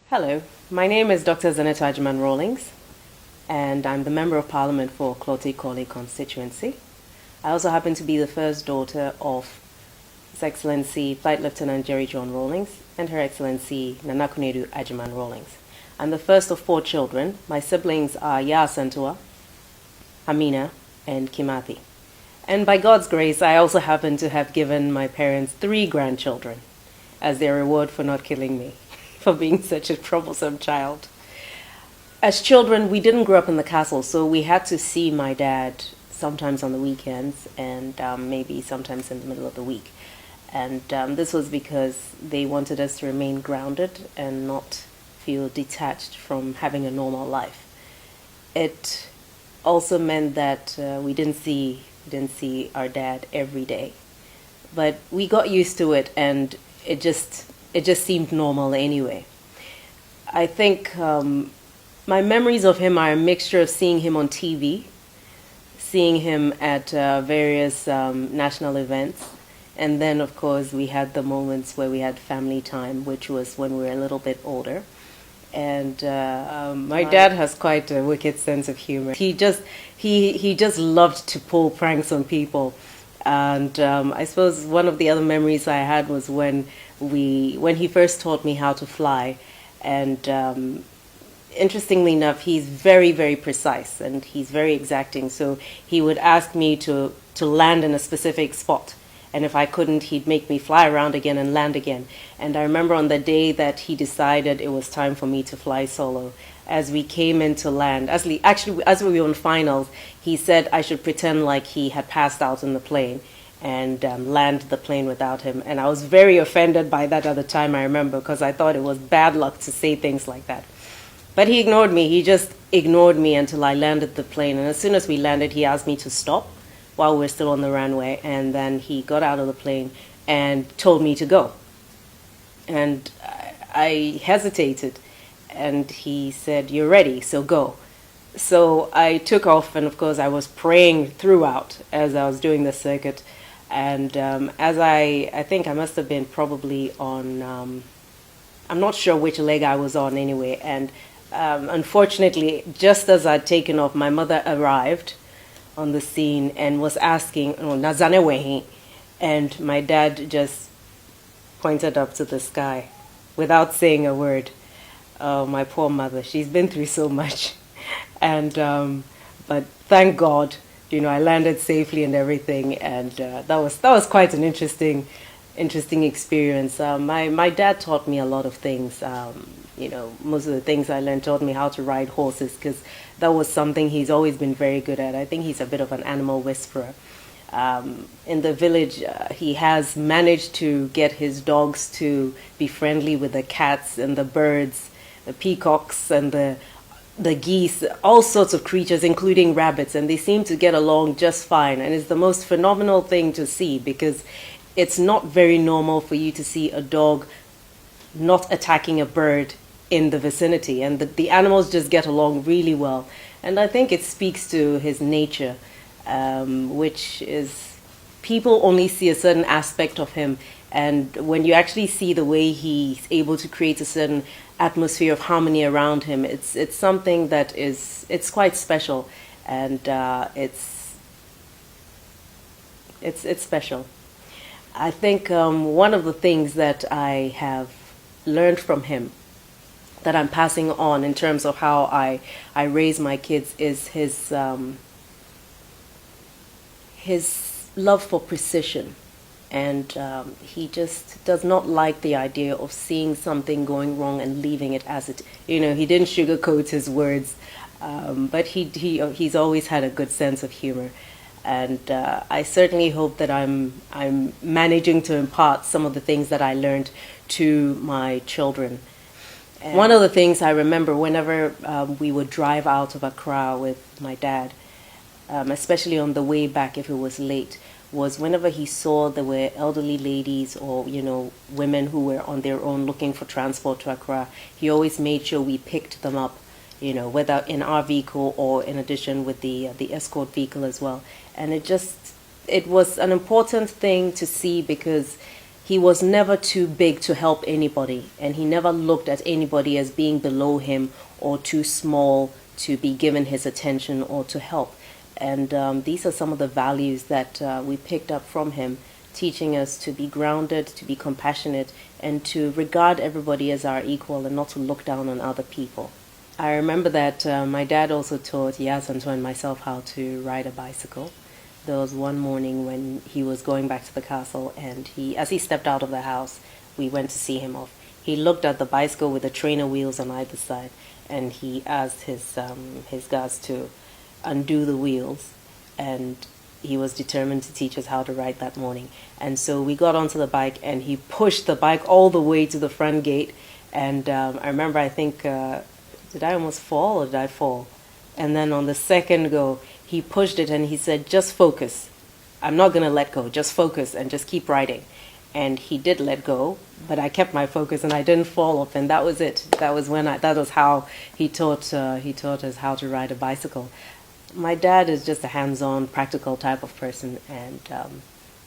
Hello, my name is Dr. Zanetta Ajiman Rawlings, and I'm the Member of Parliament for Klote Kole constituency. I also happen to be the first daughter of His Excellency Flight Lieutenant Jerry John Rawlings and Her Excellency Nana Kunedu Ajiman Rawlings. I'm the first of four children. My siblings are Ya Santua, Amina, and Kimathi. And by God's grace, I also happen to have given my parents three grandchildren as their reward for not killing me, for being such a troublesome child. As children, we didn't grow up in the castle, so we had to see my dad sometimes on the weekends and maybe sometimes in the middle of the week. And this was because they wanted us to remain grounded and not feel detached from having a normal life. It also meant that we didn't see our dad every day, but we got used to it, and it just seemed normal anyway. I think my memories of him are a mixture of seeing him on TV, seeing him at various national events, and then of course we had the moments where we had family time, which was when we were a little bit older. And my dad has quite a wicked sense of humor. He just loved to pull pranks on people. And I suppose one of the other memories I had was when he first taught me how to fly. And interestingly enough, he's very, very precise and he's very exacting. So he would ask me to land in a specific spot. And if I couldn't, he'd make me fly around again and land again. And I remember on the day that he decided it was time for me to fly solo, as we came into land, as we were on finals, he said I should pretend like he had passed out in the plane and land the plane without him. And I was very offended by that at the time, I remember, because I thought it was bad luck to say things like that. But he ignored me. He just ignored me until I landed the plane. And as soon as we landed, he asked me to stop while we're still on the runway, and then he got out of the plane and told me to go. And I hesitated, and he said, "You're ready, so go." So I took off, and of course I was praying throughout as I was doing the circuit. And as I think I must have been probably on, I'm not sure which leg I was on anyway, and unfortunately, just as I'd taken off, my mother arrived on the scene and was asking, "Nazanewehi," and my dad just pointed up to the sky without saying a word. Oh, my poor mother, she's been through so much. And but thank God, I landed safely and everything, and that was quite an interesting experience. My dad taught me a lot of things. Most of the things I learned taught me how to ride horses, because that was something he's always been very good at. I think he's a bit of an animal whisperer. In the village, he has managed to get his dogs to be friendly with the cats and the birds, the peacocks and the geese, all sorts of creatures, including rabbits, and they seem to get along just fine. And it's the most phenomenal thing to see, because it's not very normal for you to see a dog not attacking a bird in the vicinity, and the animals just get along really well. And I think it speaks to his nature, which is, people only see a certain aspect of him, and when you actually see the way he's able to create a certain atmosphere of harmony around him, it's something that it's quite special, and it's special. I think one of the things that I have learned from him, that I'm passing on in terms of how I raise my kids, is his love for precision. And he just does not like the idea of seeing something going wrong and leaving it as it. He didn't sugarcoat his words, but he's always had a good sense of humor. And I certainly hope that I'm managing to impart some of the things that I learned to my children. And one of the things I remember, whenever we would drive out of Accra with my dad, especially on the way back if it was late, was whenever he saw there were elderly ladies or women who were on their own looking for transport to Accra, he always made sure we picked them up, whether in our vehicle or in addition with the escort vehicle as well. And it was an important thing to see, because he was never too big to help anybody, and he never looked at anybody as being below him or too small to be given his attention or to help. And these are some of the values that we picked up from him, teaching us to be grounded, to be compassionate, and to regard everybody as our equal and not to look down on other people. I remember that my dad also taught Yasanto and myself how to ride a bicycle. There was one morning when he was going back to the castle, and as he stepped out of the house, we went to see him off. He looked at the bicycle with the trainer wheels on either side, and he asked his guards to undo the wheels, and he was determined to teach us how to ride that morning. And so we got onto the bike, and he pushed the bike all the way to the front gate. And I remember, I think, did I almost fall or did I fall? And then on the second go, he pushed it and he said, just focus. I'm not going to let go. Just focus and just keep riding. And he did let go, but I kept my focus and I didn't fall off. And that was it. That was how he taught us how to ride a bicycle. My dad is just a hands-on, practical type of person, and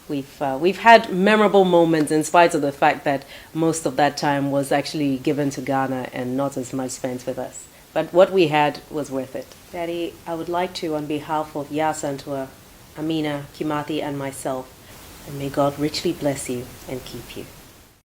we've had memorable moments in spite of the fact that most of that time was actually given to Ghana and not as much spent with us. But what we had was worth it. Daddy, I would like to, on behalf of Yasantua, Amina, Kimathi, and myself, and may God richly bless you and keep you.